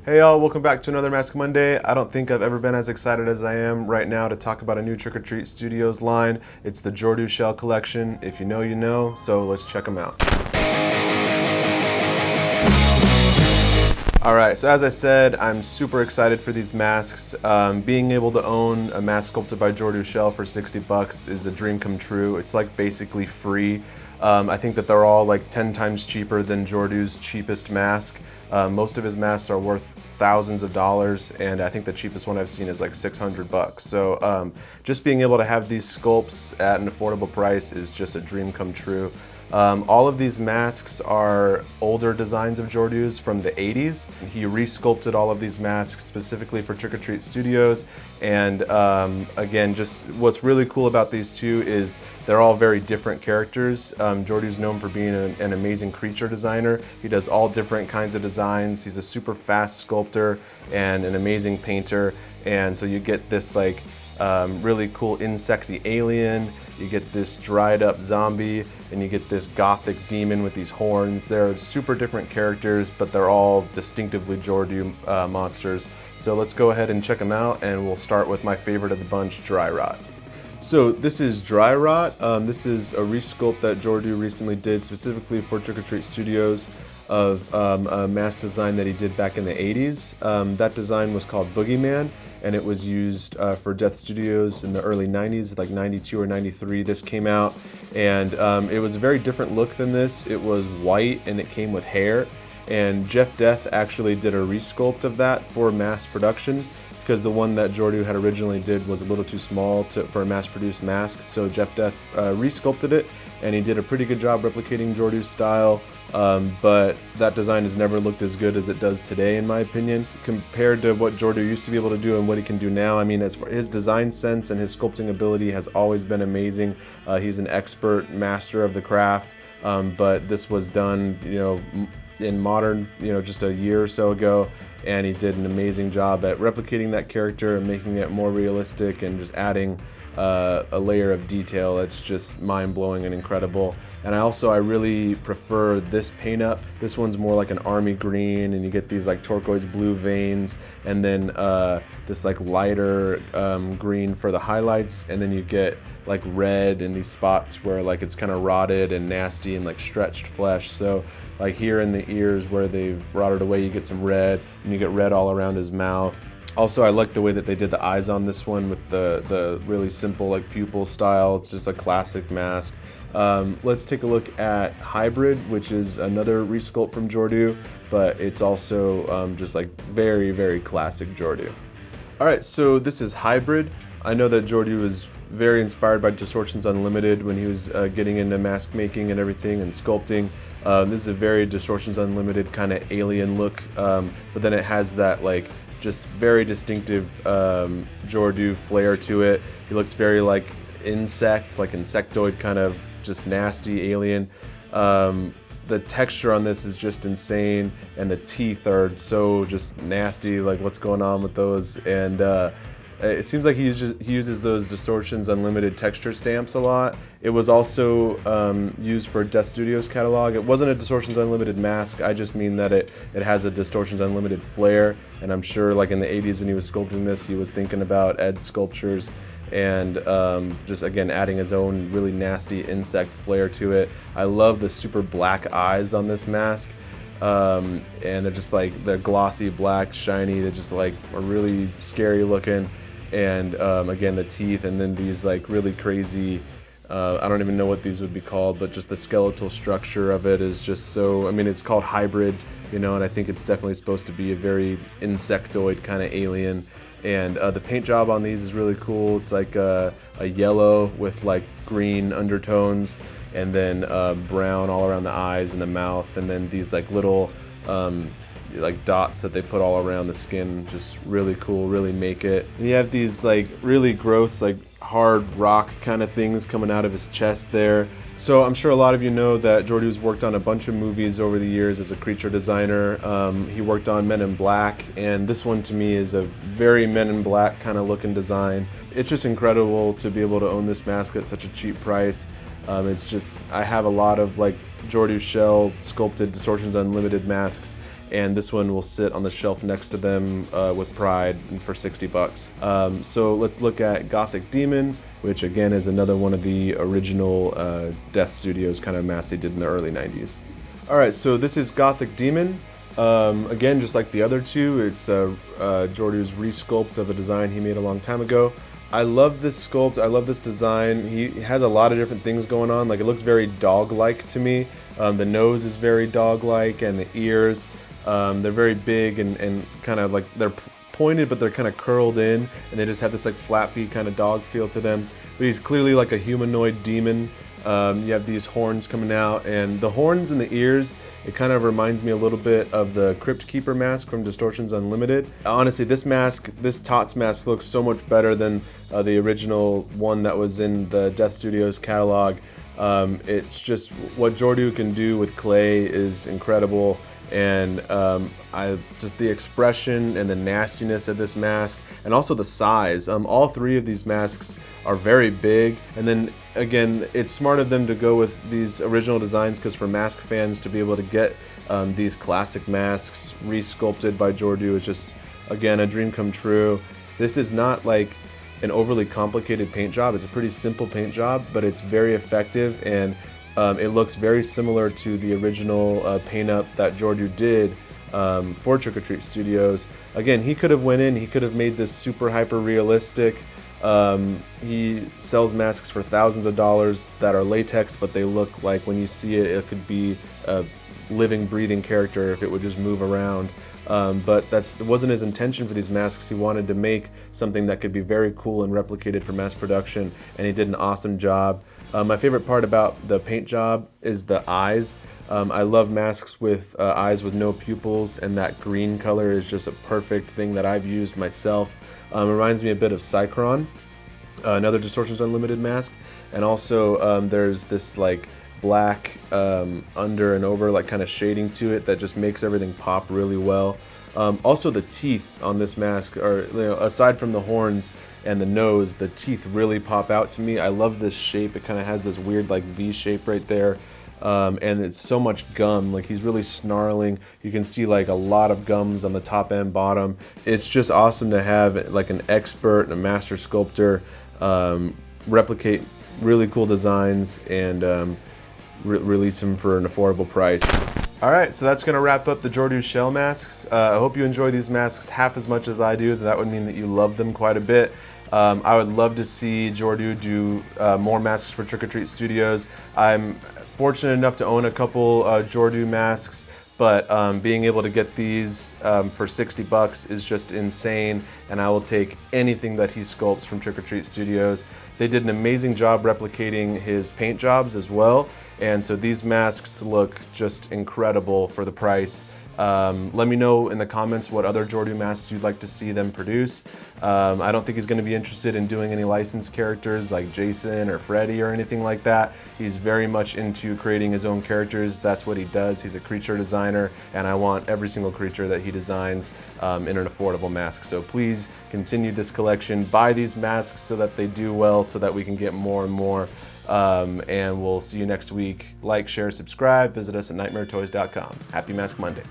Hey y'all, welcome back to another Mask Monday. I don't think I've ever been as excited as I am right now to talk about a new Trick or Treat Studios line. It's the Jordu Schell collection. If you know, you know, so let's check them out. Alright, so as I said, I'm super excited for these masks. Being able to own a mask sculpted by Jordu Schell for 60 bucks is a dream come true. It's like basically free. I think that they're all like 10 times cheaper than Jordu's cheapest mask. Most of his masks are worth thousands of dollars, and I think the cheapest one I've seen is like 600 bucks. So just being able to have these sculpts at an affordable price is just a dream come true. All of these masks are older designs of Jordu's from the 80s. He re-sculpted all of these masks specifically for Trick or Treat Studios, and again, just what's really cool about these two is they're all very different characters. Jordu's known for being an amazing creature designer. He does all different kinds of designs. He's a super fast sculptor and an amazing painter, and so you get this like really cool insecty alien, you get this dried up zombie, and you get this Gothic demon with these horns. They're super different characters, but they're all distinctively Jordu monsters. So let's go ahead and check them out, and we'll start with my favorite of the bunch, Dry Rot. So this is Dry Rot. This is a resculpt that Jordu recently did specifically for Trick or Treat Studios of a mask design that he did back in the 80s. That design was called Boogeyman, and it was used for Death Studios in the early 90s, like 92 or 93. This came out, and it was a very different look than this. It was white, and it came with hair, and Jeff Death actually did a resculpt of that for mass production, because the one that Jordu had originally did was a little too small for a mass-produced mask. So Jeff Death resculpted it, and he did a pretty good job replicating Jordu's style. But that design has never looked as good as it does today, in my opinion, compared to what Jordu used to be able to do and what he can do now. I mean, as far his design sense and his sculpting ability has always been amazing. He's an expert master of the craft, but this was done, in modern, just a year or so ago, and he did an amazing job at replicating that character and making it more realistic and just adding a layer of detail that's just mind-blowing and incredible. And I really prefer this paint up. This one's more like an army green, and you get these like turquoise blue veins, and then this like lighter green for the highlights, and then you get like red in these spots where like it's kind of rotted and nasty and like stretched flesh. So like here in the ears where they've rotted away, you get some red, and you get red all around his mouth. Also, I like the way that they did the eyes on this one with the really simple like pupil style. It's just a classic mask. Let's take a look at Hybrid, which is another resculpt from Jordu, but it's also just like very, very classic Jordu. All right, so this is Hybrid. I know that Jordu was very inspired by Distortions Unlimited when he was getting into mask making and everything and sculpting. This is a very Distortions Unlimited kind of alien look, but then it has that like just very distinctive Jordu flair to it. He looks very like insect, like insectoid kind of just nasty alien. The texture on this is just insane, and the teeth are so just nasty, like what's going on with those. And it seems like he uses those Distortions Unlimited texture stamps a lot. It was also used for Death Studios catalog. It wasn't a Distortions Unlimited mask, I just mean that it has a Distortions Unlimited flair, and I'm sure like in the 80s when he was sculpting this, he was thinking about Ed's sculptures and just again adding his own really nasty insect flair to it. I love the super black eyes on this mask. And they're just like, they're glossy, black, shiny, they're just like are really scary looking. And again, the teeth, and then these like really crazy, I don't even know what these would be called, but just the skeletal structure of it is just so, I mean, it's called Hybrid, and I think it's definitely supposed to be a very insectoid kind of alien. And the paint job on these is really cool. It's like a yellow with like green undertones, and then brown all around the eyes and the mouth, and then these like little like dots that they put all around the skin. Just really cool, really make it. And you have these like really gross like hard rock kind of things coming out of his chest there. So I'm sure a lot of you know that Jordu's worked on a bunch of movies over the years as a creature designer. He worked on Men in Black, and this one to me is a very Men in Black kind of looking design. It's just incredible to be able to own this mask at such a cheap price. It's just, I have a lot of like Jordu Schell sculpted Distortions Unlimited masks, and this one will sit on the shelf next to them with pride and for 60 bucks. So let's look at Gothic Demon, which again is another one of the original Death Studios kind of masks they did in the early 90s. All right, so this is Gothic Demon. Again, just like the other two, it's Jordu's resculpt of a design he made a long time ago. I love this sculpt, I love this design. He has a lot of different things going on. Like, it looks very dog-like to me. The nose is very dog-like, and the ears, they're very big and kind of like, they're pointed, but they're kind of curled in, and they just have this like flappy kind of dog feel to them. But he's clearly like a humanoid demon. You have these horns coming out, and the horns and the ears, it kind of reminds me a little bit of the Crypt Keeper mask from Distortions Unlimited. Honestly, this mask, this Tots mask, looks so much better than the original one that was in the Death Studios catalog. It's just what Jordu can do with clay is incredible, and just the expression and the nastiness of this mask, and also the size. All three of these masks are very big, and then again, it's smart of them to go with these original designs, because for mask fans to be able to get these classic masks re-sculpted by Jordu is just, again, a dream come true. This is not like an overly complicated paint job. It's a pretty simple paint job, but it's very effective, and it looks very similar to the original paint up that Jordu did for Trick or Treat Studios. Again, he could have went in, he could have made this super hyper realistic. He sells masks for thousands of dollars that are latex, but they look like, when you see it, it could be a living, breathing character if it would just move around. But it wasn't his intention for these masks. He wanted to make something that could be very cool and replicated for mass production, and he did an awesome job. My favorite part about the paint job is the eyes. I love masks with eyes with no pupils, and that green color is just a perfect thing that I've used myself. It reminds me a bit of Cycron, another Distortions Unlimited mask, and also there's this like black under and over, like kind of shading to it that just makes everything pop really well. Also, the teeth on this mask are, aside from the horns and the nose, the teeth really pop out to me. I love this shape. It kind of has this weird like V shape right there. And it's so much gum, like he's really snarling. You can see like a lot of gums on the top and bottom. It's just awesome to have like an expert and a master sculptor replicate really cool designs and release them for an affordable price. All right, so that's gonna wrap up the Jordu Schell masks. I hope you enjoy these masks half as much as I do. That would mean that you love them quite a bit. I would love to see Jordu do more masks for Trick or Treat Studios. I'm fortunate enough to own a couple Jordu masks, but being able to get these for 60 bucks is just insane, and I will take anything that he sculpts from Trick or Treat Studios. They did an amazing job replicating his paint jobs as well, and so these masks look just incredible for the price. Let me know in the comments what other Jordu masks you'd like to see them produce. I don't think he's going to be interested in doing any licensed characters like Jason or Freddy or anything like that. He's very much into creating his own characters. That's what he does. He's a creature designer, and I want every single creature that he designs in an affordable mask. So please continue this collection. Buy these masks so that they do well, so that we can get more and more. And we'll see you next week. Like, share, subscribe. Visit us at nightmaretoys.com. Happy Mask Monday.